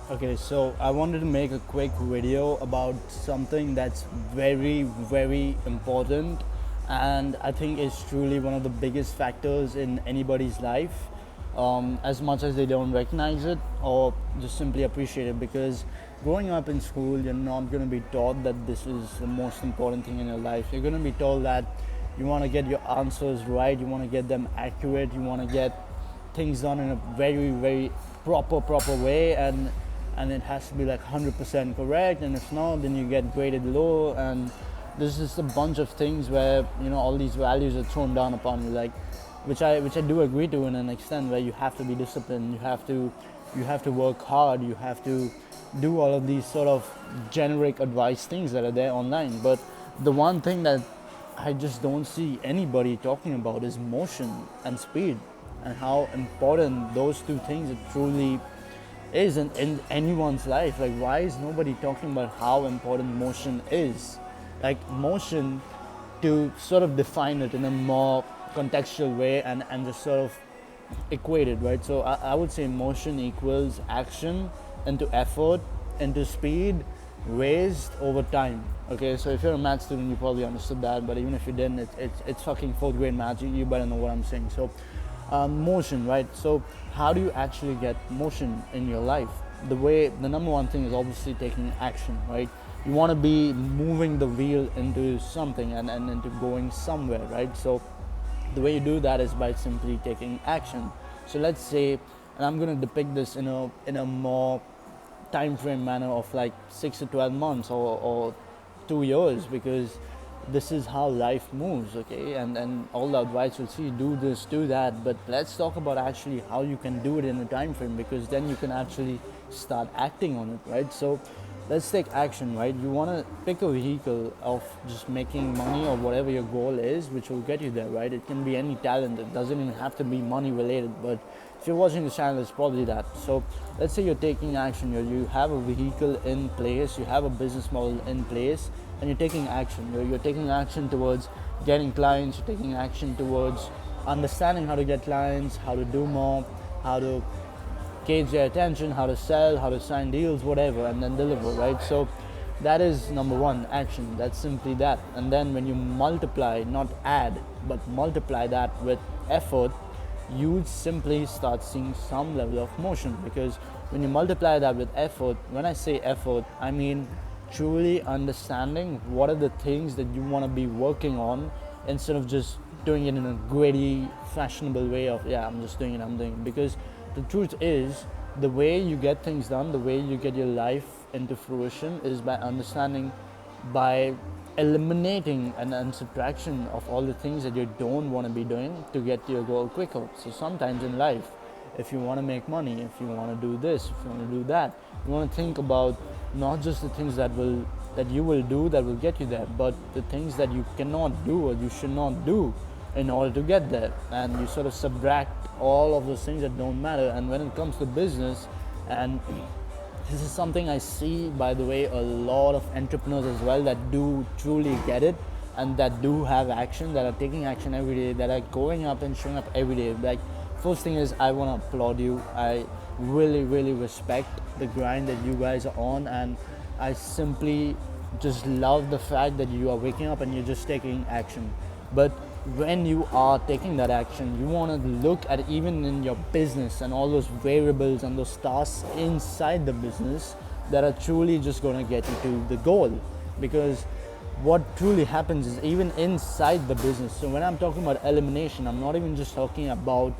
Okay, so I wanted to make a quick video about something that's very, very important, and I think it's truly one of the biggest factors in anybody's life, as much as they don't recognize it or just simply appreciate it. Because growing up in school, you're not going to be taught that this is the most important thing in your life. You're going to be told that you want to get your answers right, you want to get them accurate, you want to get things done in a very, very proper way, and it has to be like 100% correct, and if not then you get graded low, and there's just a bunch of things where all these values are thrown down upon you, like which I do agree to in an extent, where you have to be disciplined, you have to work hard, you have to do all of these sort of generic advice things that are there online. But the one thing that I just don't see anybody talking about is motion and speed, and how important those two things it truly is in anyone's life. Like, why is nobody talking about how important motion is? Like, motion, to sort of define it in a more contextual way and just sort of equate it, right? So I would say motion equals action into effort into speed raised over time. Okay, so if you're a math student, you probably understood that, but even if you didn't, it's fucking fourth grade math. You better know what I'm saying. So motion, right? So how do you actually get motion in your life? The number one thing is obviously taking action, right? You want to be moving the wheel into something and into going somewhere, right? So the way you do that is by simply taking action. So let's say, and I'm going to depict this in a more time frame manner of like 6 to 12 months, or 2 years, because this is how life moves. Okay, and all the advice will see, do this, do that, but let's talk about actually how you can do it in a time frame, because then you can actually start acting on it, right? So let's take action, right? You want to pick a vehicle of just making money or whatever your goal is, which will get you there, right? It can be any talent, it doesn't even have to be money related, but if you're watching this channel, it's probably that. So let's say you're taking action, you have a vehicle in place, you have a business model in place, and you're taking action. You're taking action towards getting clients, you're taking action towards understanding how to get clients, how to do more, how to gauge their attention, how to sell, how to sign deals, whatever, and then deliver, right? So that is number one, action. That's simply that. And then when you multiply, not add, but multiply that with effort, you simply start seeing some level of motion. Because when you multiply that with effort, when I say effort, I mean truly understanding what are the things that you want to be working on, instead of just doing it in a gritty, fashionable way of, yeah, I'm just doing it, I'm doing it. Because the truth is, the way you get things done, the way you get your life into fruition, is by understanding, by eliminating and subtraction of all the things that you don't want to be doing to get to your goal quicker. So sometimes in life, if you want to make money, if you want to do this, if you want to do that, you want to think about not just the things that you will do that will get you there, but the things that you cannot do or you should not do in order to get there. And you sort of subtract all of those things that don't matter. And when it comes to business, and this is something I see, by the way, a lot of entrepreneurs as well, that do truly get it, and that do have action, that are taking action every day, that are going up and showing up every day. Like, first thing is, I want to applaud you. I really, really respect the grind that you guys are on, and I simply just love the fact that you are waking up and you're just taking action. But when you are taking that action, you want to look at, even in your business, and all those variables and those tasks inside the business that are truly just going to get you to the goal. Because what truly happens is, even inside the business, so when I'm talking about elimination, I'm not even just talking about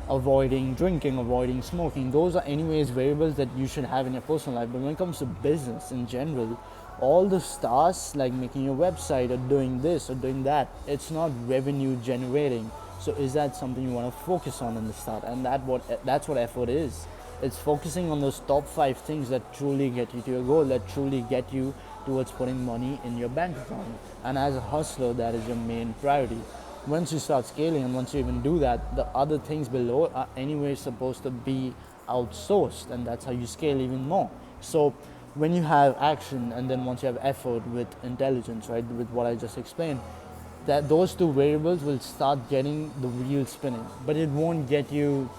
avoiding drinking, avoiding smoking. Those are anyways variables that you should have in your personal life. But when it comes to business in general, all the tasks like making your website or doing this or doing that, it's not revenue generating. So is that something you want to focus on in the start? And that's what effort is. It's focusing on those top 5 things that truly get you to your goal, that truly get you towards putting money in your bank account. And as a hustler, that is your main priority. Once you start scaling, and once you even do that, the other things below are anyway supposed to be outsourced, and that's how you scale even more. So when you have action, and then once you have effort with intelligence, right, with what I just explained, that those two variables will start getting the wheel spinning, but it won't get you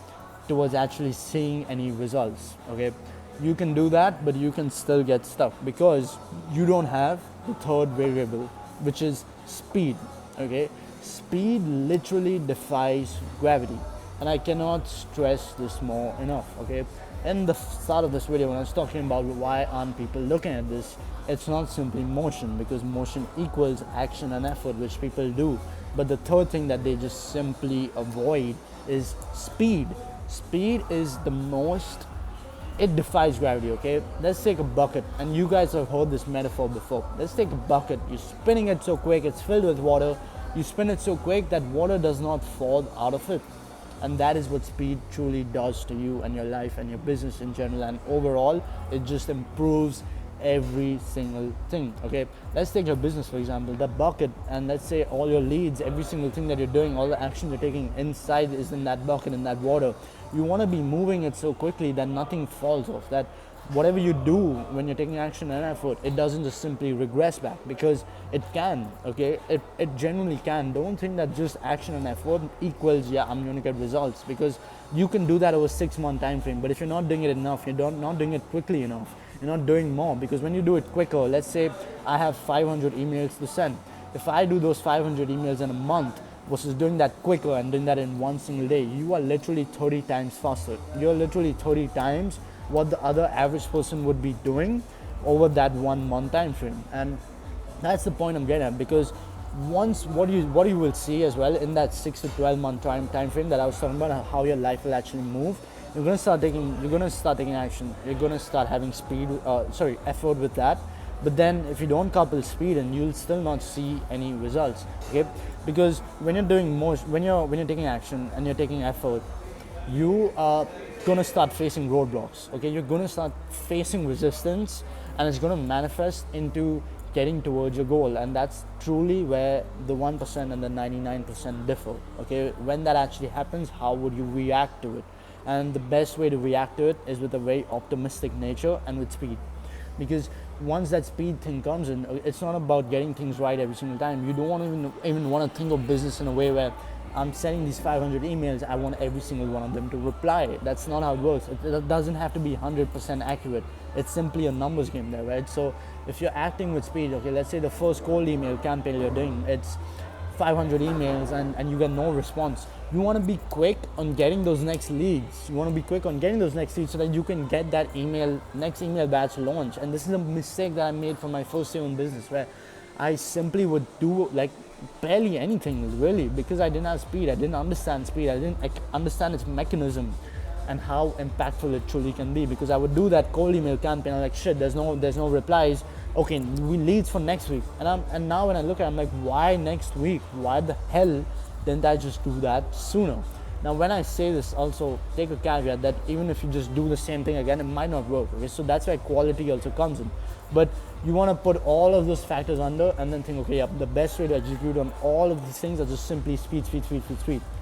towards actually seeing any results. Okay, You can do that, but you can still get stuck because you don't have the third variable, which is speed. Okay, speed literally defies gravity, and I cannot stress this more enough. Okay, in the start of this video, when I was talking about why aren't people looking at this, it's not simply motion, because motion equals action and effort, which people do. But the third thing that they just simply avoid is speed. Speed is the most, it defies gravity. Okay, let's take a bucket, and you guys have heard this metaphor before. Let's take a bucket, you're spinning it so quick, it's filled with water, you spin it so quick that water does not fall out of it. And that is what speed truly does to you and your life and your business in general, and overall it just improves every single thing. Okay, let's take your business for example, the bucket, and let's say all your leads, every single thing that you're doing, all the action you're taking inside is in that bucket, in that water. You want to be moving it so quickly that nothing falls off, that whatever you do when you're taking action and effort, it doesn't just simply regress back, because it can. Okay, it genuinely can. Don't think that just action and effort equals, yeah, I'm going to get results, because you can do that over 6-month time frame, but if you're not doing it enough, you're not doing it quickly enough, you're not doing more. Because when you do it quicker, let's say I have 500 emails to send, if I do those 500 emails in a month versus doing that quicker and doing that in one single day, you are literally 30 times faster. You're literally 30 times what the other average person would be doing over that 1 month time frame. And that's the point I'm getting at, because once what you will see as well in that 6 to 12 month time frame that I was talking about, how your life will actually move, you're gonna start taking action, you're gonna start having effort with that. But then if you don't couple speed, and you'll still not see any results. Okay, because when you're doing when you're taking action and you're taking effort, you are gonna start facing roadblocks. Okay, you're gonna start facing resistance, and it's gonna manifest into getting towards your goal. And that's truly where the 1% and the 99% differ. Okay, when that actually happens, how would you react to it? And the best way to react to it is with a very optimistic nature and with speed. Because once that speed thing comes in, it's not about getting things right every single time. You don't want to even want to think of business in a way where I'm sending these 500 emails, I want every single one of them to reply. That's not how it works. It doesn't have to be 100% accurate. It's simply a numbers game there, right? So if you're acting with speed, okay, let's say the first cold email campaign you're doing, it's 500 emails and you get no response. You want to be quick on getting those next leads. You want to be quick on getting those next leads so that you can get that next email batch launch. And this is a mistake that I made for my first year in business, where I simply would do like barely anything really, because I didn't have speed. I didn't understand speed. I didn't understand its mechanism and how impactful it truly can be. Because I would do that cold email campaign, I'm like, shit, there's no replies. Okay, we leads for next week. And now when I look at it, I'm like, why next week? Why the hell didn't I just do that sooner? Now when I say this, also take a caveat that even if you just do the same thing again, it might not work. Okay, so that's where quality also comes in. But you want to put all of those factors under and then think, okay, yeah, the best way to execute on all of these things are just simply speed,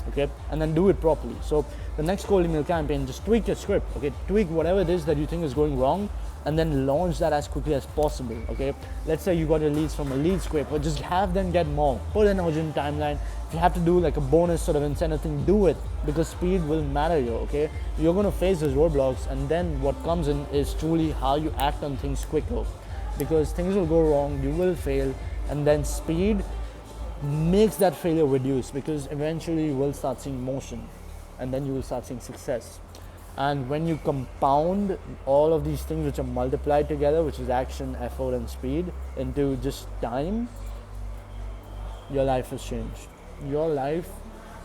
okay, and then do it properly. So the next cold email campaign, just tweak your script, okay, tweak whatever it is that you think is going wrong, and then launch that as quickly as possible. Okay, let's say you got your leads from a lead scraper, just have them get more, put an urgent timeline. If you have to do like a bonus sort of incentive thing, do it, because speed will matter here. Okay, you're going to face those roadblocks, and then what comes in is truly how you act on things quicker, because things will go wrong, you will fail, and then speed makes that failure reduce, because eventually you will start seeing motion, and then you will start seeing success. And when you compound all of these things which are multiplied together, which is action, effort, and speed, into just time, your life has changed. Your life,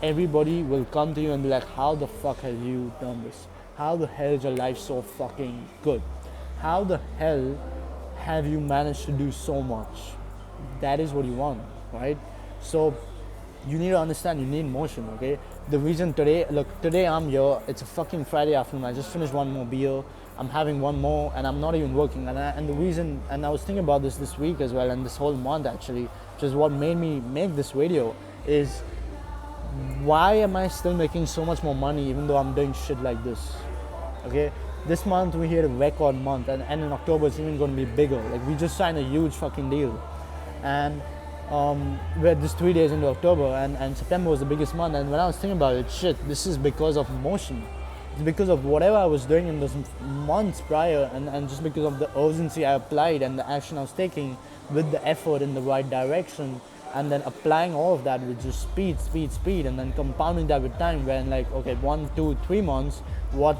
everybody will come to you and be like, how the fuck have you done this? How the hell is your life so fucking good? How the hell have you managed to do so much? That is what you want, right? So you need to understand, you need motion, okay? The reason today I'm here, it's a fucking Friday afternoon, I just finished one more beer, I'm having one more, and I'm not even working. And the reason, and I was thinking about this week as well, and this whole month actually, which is what made me make this video, is why am I still making so much more money even though I'm doing shit like this, okay? This month we hit a record month, and in October it's even going to be bigger. Like, we just signed a huge fucking deal, and we're just 3 days into October, and September was the biggest month. And when I was thinking about it, shit, this is because of motion. because of whatever I was doing in those months prior, and just because of the urgency I applied and the action I was taking with the effort in the right direction, and then applying all of that with just speed, and then compounding that with time, when like, okay, 1, 2, 3 months, what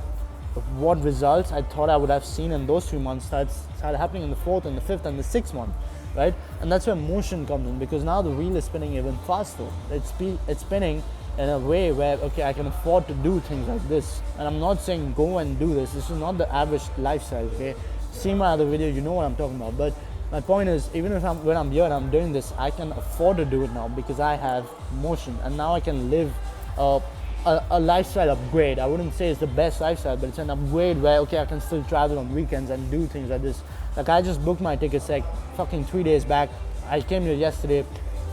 results I thought I would have seen in those 3 months started happening in the fourth and the fifth and the sixth month, right? And that's where motion comes in, because now the wheel is spinning even faster. It's spinning in a way where, okay, I can afford to do things like this. And I'm not saying go and do this. This is not the average lifestyle, okay? See my other video, you know what I'm talking about. But my point is, even if when I'm here and I'm doing this, I can afford to do it now because I have motion, and now I can live a lifestyle upgrade. I wouldn't say it's the best lifestyle, but it's an upgrade where, okay, I can still travel on weekends and do things like this. Like, I just booked my tickets like fucking 3 days back. I came here yesterday,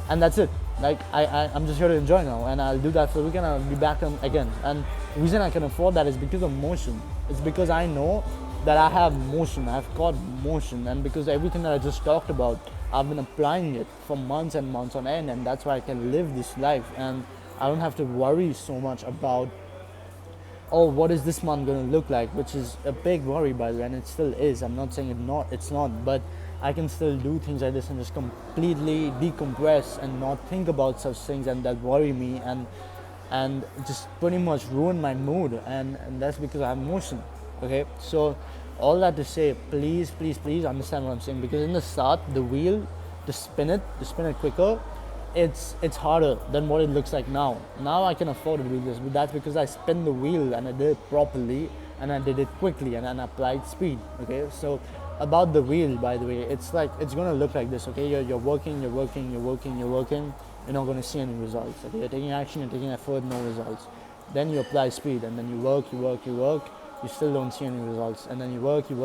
and that's it. Like, I'm just here to enjoy now, and I'll do that for the weekend, and I'll be back again. And the reason I can afford that is because of motion. It's because I know that I have motion, I've got motion, and because everything that I just talked about, I've been applying it for months and months on end, and that's why I can live this life, and I don't have to worry so much about, oh, what is this month going to look like, which is a big worry, by the way, and it still is. I'm not saying it's not, but I can still do things like this and just completely decompress and not think about such things and that worry me, and just pretty much ruin my mood, and that's because I have motion. Okay, so all that to say, please understand what I'm saying, because in the start, the wheel, to spin it quicker, it's harder than what it looks like now. Now I can afford to do this, but that's because I spin the wheel and I did it properly, and I did it quickly, and I applied speed. Okay, so about the wheel, by the way, it's like, it's gonna look like this. Okay, you're working, you're not gonna see any results. Okay, you're taking action, you're taking effort, no results. Then you apply speed, and then you work, you still don't see any results. And then you work, you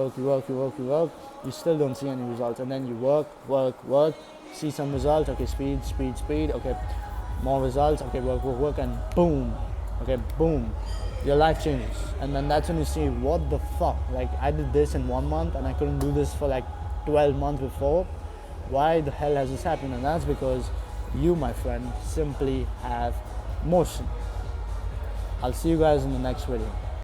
still don't see any results. And then you work, see some results. Okay, speed, okay, more results. Okay, work, and boom. Okay, boom, your life changes. And then that's when you see, what the fuck, like, I did this in 1 month and I couldn't do this for like 12 months before. Why the hell has this happened? And that's because you, my friend, simply have motion. I'll see you guys in the next video.